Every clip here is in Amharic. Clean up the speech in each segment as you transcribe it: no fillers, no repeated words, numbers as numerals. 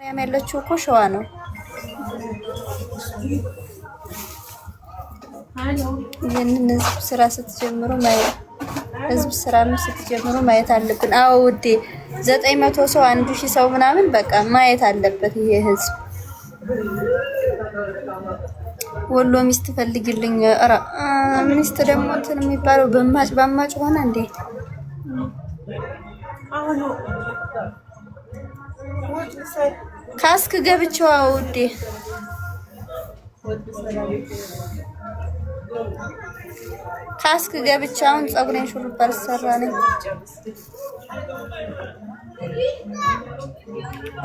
ማርያም ያለችው እኮ ሸዋ ነው። ይህንን ህዝብ ስራ ስትጀምሩ ማየት ህዝብ ስራ ስትጀምሩ ማየት አለብን። አዎ ውዴ 900 ሰው 1000 ሰው ምናምን በቃ ማየት አለበት ይሄ ህዝብ። ወሎ ሚስት ፈልግልኝ። ኧረ ሚስት ደግሞ እንትን የሚባለው በማጭ ሆነ እንዴ? ካስክ ገብቼዋ ውዴ ካስክ ገብቼ አሁን ፀጉሬን ሹሩባ ልሰራ ነኝ።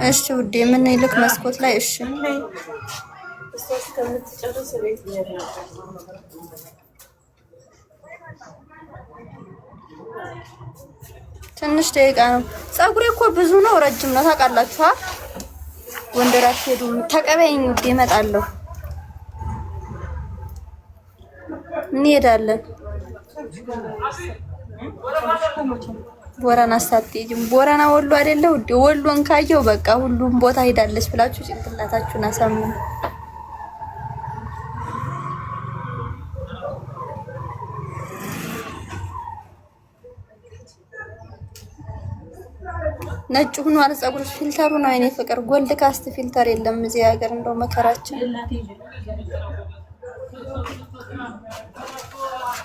እሺ ውዴ ምን ይልክ መስኮት ላይ እሺ ትንሽ ደቂቃ ነው። ፀጉሬ እኮ ብዙ ነው፣ ረጅም ነው ታውቃላችሁ። ወንደራት ሄዱ ተቀበይኝ ውዴ እመጣለሁ። እንሄዳለን። ቦረና አሳትይም ቦረና ወሎ አይደለ ውዴ? ወሎን ካየው በቃ ሁሉም ቦታ ሄዳለች ብላችሁ ጭንቅላታችሁን አሳምኑ። ነጭ ሆኗል ፀጉርሽ። ፊልተሩ ነው የኔ ፍቅር። ጎልድ ካስት ፊልተር የለም እዚህ ሀገር፣ እንደው መከራችን።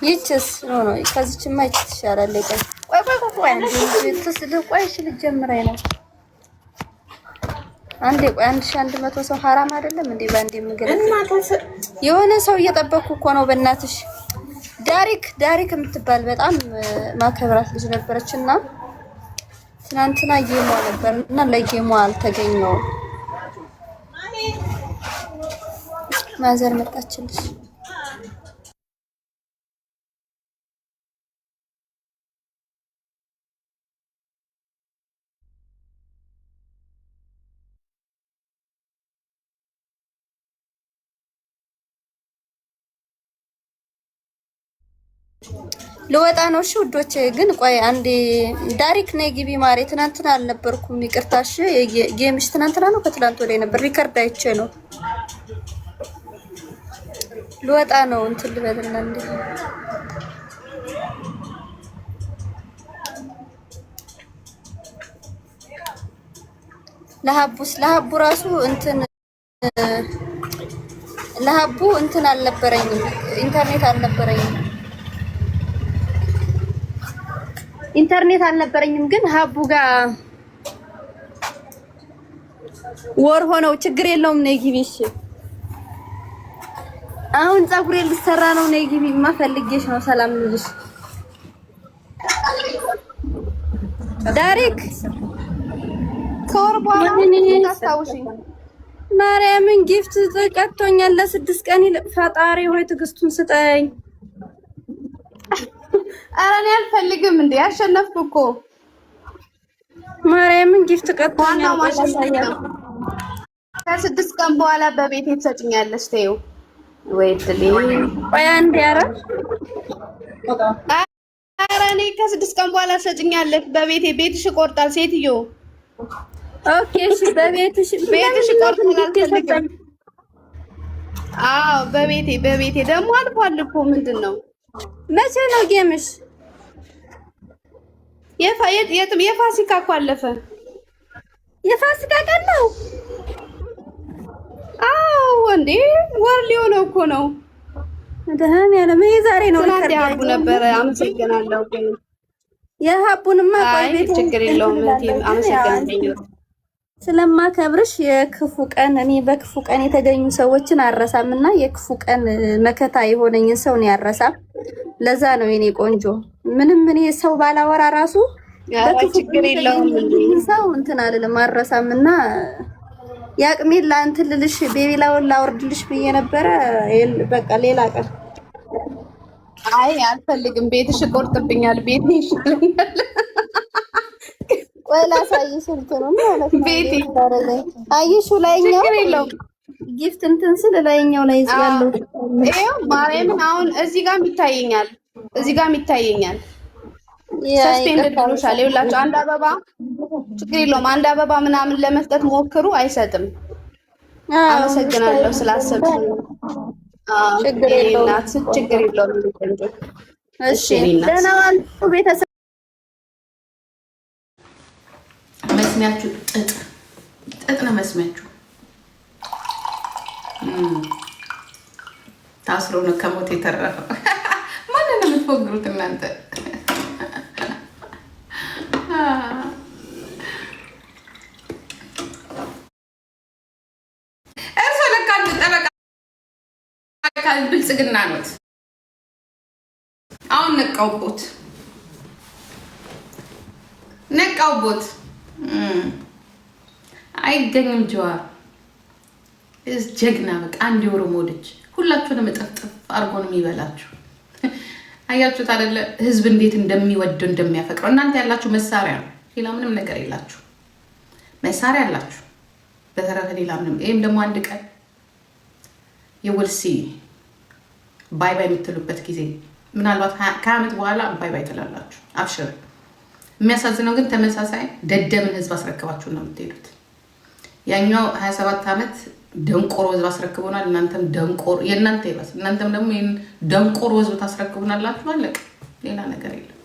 ይችስ ነው ከዚችማ ይችስ ይሻላል። ቆይ እሺ ልጀምረኝ ነው አንዴ። ቆይ 1100 ሰው ሐራም አይደለም እንዴ? ባንዴ የምገለጽ የሆነ ሰው እየጠበኩ እኮ ነው። በእናትሽ ዳሪክ የምትባል በጣም ማከብራት ልጅ ነበረችና ትናንትና ጌሟ ነበር እና ለጌሟ አልተገኘውም። ማዘር መጣችልሽ። ልወጣ ነው። እሺ ውዶቼ ግን ቆይ አንዴ ዳሪክ ነይ ግቢ ማሬ። ትናንትና አልነበርኩም ይቅርታሽ። ጌምሽ ትናንትና ነው ከትላንት ወዲያ ነበር። ሪከርድ አይቼ ነው። ልወጣ ነው እንትን ልበልና እንዴ ለሀቡ ራሱ እንትን ለሀቡ እንትን አልነበረኝም፣ ኢንተርኔት አልነበረኝም። ግን ሀቡ ጋር ወር ሆነው። ችግር የለውም ነይ ግቢ። እሺ አሁን ፀጉሬን ልሰራ ነው። ነይ ግቢ። ማፈልጌሽ ነው። ሰላም ልጅሽ ዳሪክ ከወር በኋላ ታስታውሽኝ። ማርያምን ጊፍት ተቀጥቶኛል ለ6 ቀን። ፈጣሪ ሆይ ትዕግስቱን ስጠኝ። ኧረ እኔ አልፈልግም እንዴ አሸነፍኩ እኮ ማርያምን ጊፍት ቀጥቶኛል። ከ6 ቀን በኋላ በቤቴ ትሰጭኛለሽ። ተይው ወይትሊ ቆይ አንዴ። ኧረ እኔ ከ6 ቀን በኋላ ትሰጭኛለሽ በቤቴ። ቤትሽ ይቆርጣል ሴትዮ። ኦኬ እሺ ቤትሽ ይቆርጣል። አልፈልግም። አዎ በቤቴ ደግሞ አልፏል እኮ ምንድን ነው? መቼ ነው ጌምሽ? የፋሲካ እኮ አለፈ። የፋሲካ ቀን ነው? አዎ እንዴ ወር ሊሆነው እኮ ነው። ደህና ያለ ምን ዛሬ ነው? ትናንት ያቡ ነበር። አመሰግናለሁ። የሀቡንማ ቆይ ቤት ችግር የለውም። አመሰግናለሁ ስለማከብርሽ። የክፉ ቀን እኔ በክፉ ቀን የተገኙ ሰዎችን አረሳምና የክፉ ቀን መከታ የሆነኝን ሰው ነው ያረሳም። ለዛ ነው የኔ ቆንጆ። ምንም እኔ ሰው ባላወራ ራሱ በክፉ ችግር የለውም ሰው እንትን አልልም አረሳምና ያቅሜን ለአንተ ልልሽ ቤቢላውን ላወርድልሽ ብዬ ነበረ። በቃ ሌላ ቀን። አይ አልፈልግም። ቤትሽ ቆርጥብኛል። ቤት ይሽልኛል። ወላ ሳይሽ እንትን ነው ማለት ነው። ቤት አይሹ ላይኛው ጊፍት እንትን ስለ ላይኛው ላይ ያለው ይሄው ማርያምን አሁን እዚህ ጋር ይታየኛል። ሰስፔንድድ ብሎሻል። ይኸውላችሁ አንድ አበባ ችግር የለውም። አንድ አበባ ምናምን ለመስጠት ሞክሩ፣ አይሰጥም። አመሰግናለሁ ስላሰብሽ። ችግር የለውም። እሺ ደህና ዋሉ ቤተሰብ። መስሚያችሁ ጥጥ ነው መስሚያችሁ። ታስሮ ነው ከሞት የተረፈው። ማንን ነው የምትፎግሩት እናንተ? እርሶ ለካ ጠበቃ ብልጽግና ኖት። አሁን ነቃውቦት አይገኝም። ጀዋር ጀግና በቃ አንድ የኦሮሞ ልጅ ሁላችሁንም እጥፍጥፍ አድርጎ ነው የሚበላችሁ። አያችሁት አይደለ? ህዝብ እንዴት እንደሚወደው እንደሚያፈቅረው። እናንተ ያላችሁ መሳሪያ ነው፣ ሌላ ምንም ነገር የላችሁ። መሳሪያ ያላችሁ በተረፈ ሌላ ምንም። ይሄም ደግሞ አንድ ቀን የወልሲ ባይ ባይ የምትሉበት ጊዜ ምናልባት ከዓመት በኋላ ባይ ባይ ትላላችሁ። አብሽር። የሚያሳዝነው ግን ተመሳሳይ ደደምን ህዝብ አስረክባችሁ ነው የምትሄዱት። ያኛው 27 ዓመት ደንቆሮ ህዝብ አስረክቦናል። እናንተም ደንቆሮ የእናንተ ይባስ። እናንተም ደግሞ ይሄን ደንቆሮ ህዝብ ታስረክቡናላችሁ። አለቀ። ሌላ ነገር የለም።